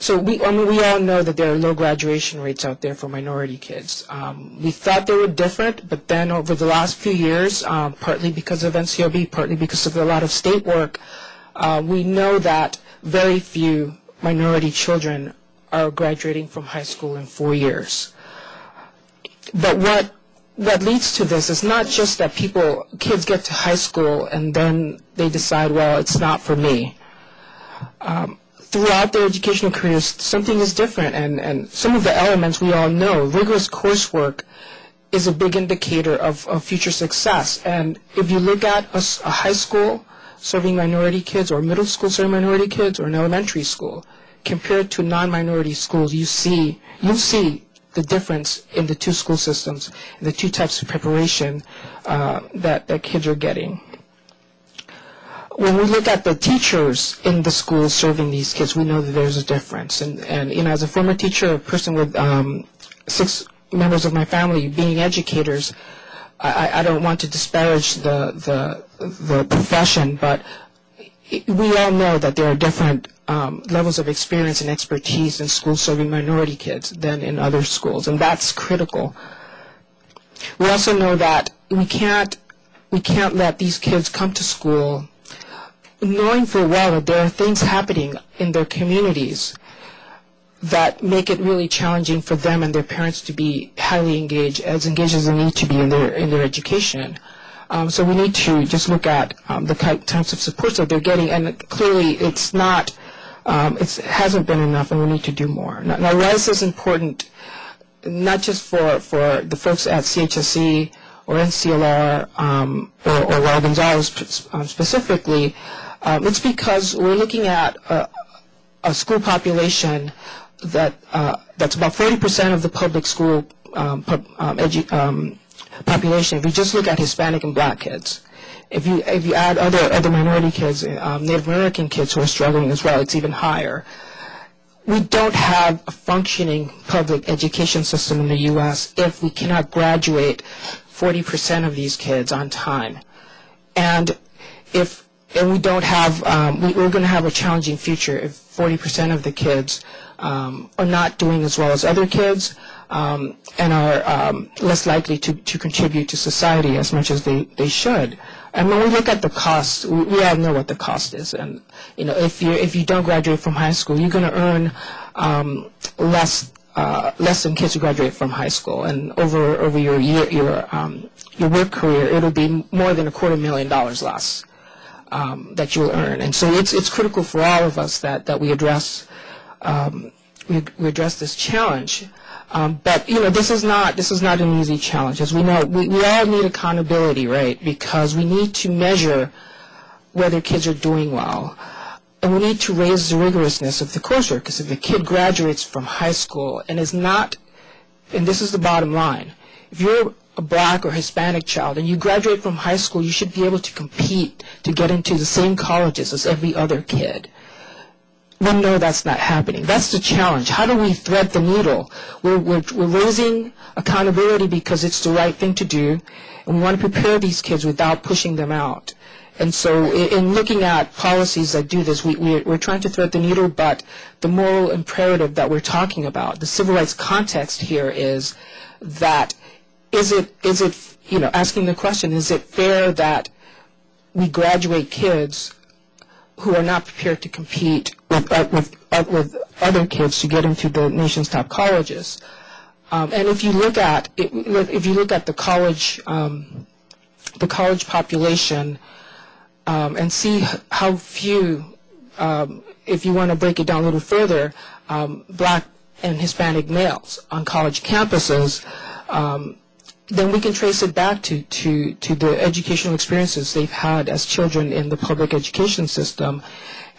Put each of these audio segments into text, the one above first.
I mean, we all know that there are low graduation rates out there for minority kids. We thought they were different, but then over the last few years, partly because of NCLB, partly because of a lot of state work, we know that very few minority children are graduating from high school in 4 years. But what leads to this is not just that kids get to high school and then they decide, well, it's not for me. Throughout their educational careers, something is different, and some of the elements we all know. Rigorous coursework is a big indicator of future success. And if you look at a high school serving minority kids, or middle school serving minority kids, or an elementary school, compared to non-minority schools, you'll see the difference in the two school systems, and the two types of preparation that kids are getting. When we look at the teachers in the schools serving these kids, we know that there's a difference. And you know, as a former teacher, a person with 6 members of my family being educators, I don't want to disparage the profession, but we all know that there are different levels of experience and expertise in schools serving minority kids than in other schools, and that's critical. We also know that we can't let these kids come to school knowing full well that there are things happening in their communities that make it really challenging for them and their parents to be highly engaged as they need to be in their education. So we need to just look at the types of supports that they're getting, and clearly it hasn't been enough, and we need to do more. Now Raza is important not just for the folks at CHSE or NCLR or Raul González specifically. It's because we're looking at a school population that's about 40% of the public school population. If you just look at Hispanic and Black kids, if you add other minority kids, Native American kids who are struggling as well, it's even higher. We don't have a functioning public education system in the U.S. if we cannot graduate 40% of these kids on time, and we don't have, we're going to have a challenging future if 40% of the kids are not doing as well as other kids and are less likely to contribute to society as much as they should. And when we look at the cost, we all know what the cost is. And you know, if you don't graduate from high school, you're going to earn less than kids who graduate from high school. And over your work career, it'll be more than $250,000 less. That you'll earn, and so it's critical for all of us that we address this challenge. But you know, this is not an easy challenge. As we know, we all need accountability, right? Because we need to measure whether kids are doing well, and we need to raise the rigorousness of the coursework. Because if a kid graduates from high school and is not, and this is the bottom line, if you're a Black or Hispanic child and you graduate from high school, you should be able to compete to get into the same colleges as every other kid. We know that's not happening. That's the challenge. How do we thread the needle? We're raising accountability because it's the right thing to do, and we want to prepare these kids without pushing them out. And so in looking at policies that do this, we're trying to thread the needle, but the moral imperative that we're talking about, the civil rights context here is that is it you know, asking the question, is it fair that we graduate kids who are not prepared to compete with other kids to get into the nation's top colleges? And if you look at the college population and see how few, if you want to break it down a little further, Black and Hispanic males on college campuses, then we can trace it back to the educational experiences they've had as children in the public education system.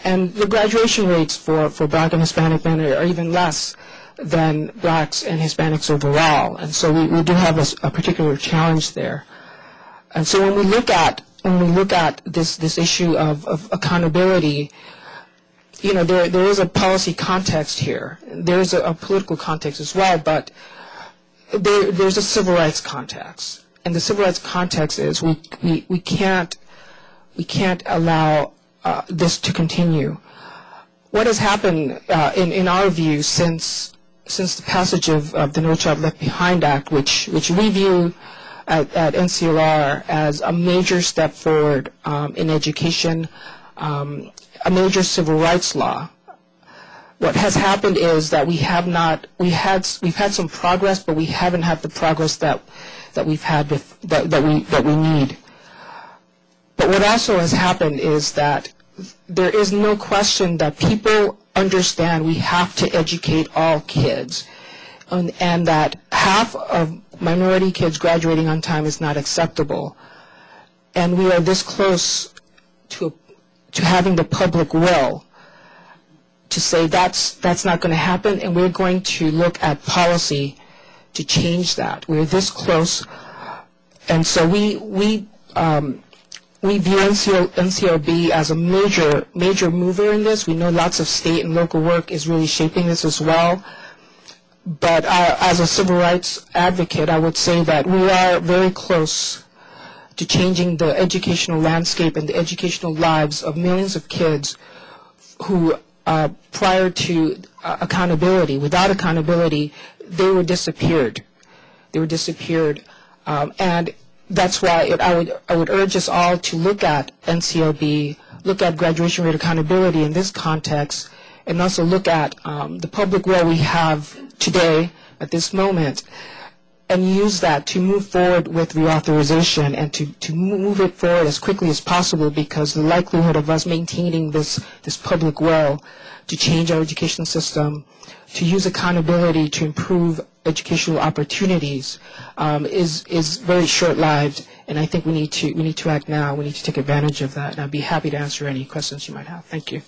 And the graduation rates for Black and Hispanic men are even less than Blacks and Hispanics overall. And so we do have a particular challenge there. And so when we look at this issue of accountability, you know, there is a policy context here. There's a political context as well, but there's a civil rights context, and the civil rights context is we can't allow this to continue. what has happened in our view since the passage of the No Child Left Behind Act, which we view at NCLR as a major step forward in education, a major civil rights law. What has happened is that we've had some progress, but we haven't had the progress that we've had that we need. But what also has happened is that there is no question that people understand we have to educate all kids, and that half of minority kids graduating on time is not acceptable. And we are this close to having the public will to say that's not going to happen, and we're going to look at policy to change that. We're this close, and so we view NCLB as a major mover in this. We know lots of state and local work is really shaping this as well. But as a civil rights advocate, I would say that we are very close to changing the educational landscape and the educational lives of millions of kids who, prior to accountability, without accountability, they were disappeared. And that's why I would urge us all to look at NCLB, look at graduation rate accountability in this context, and also look at the public will we have today at this moment, and use that to move forward with reauthorization and to move it forward as quickly as possible, because the likelihood of us maintaining this public will to change our education system, to use accountability to improve educational opportunities is very short-lived, and I think we need to act now. We need to take advantage of that, and I'd be happy to answer any questions you might have. Thank you.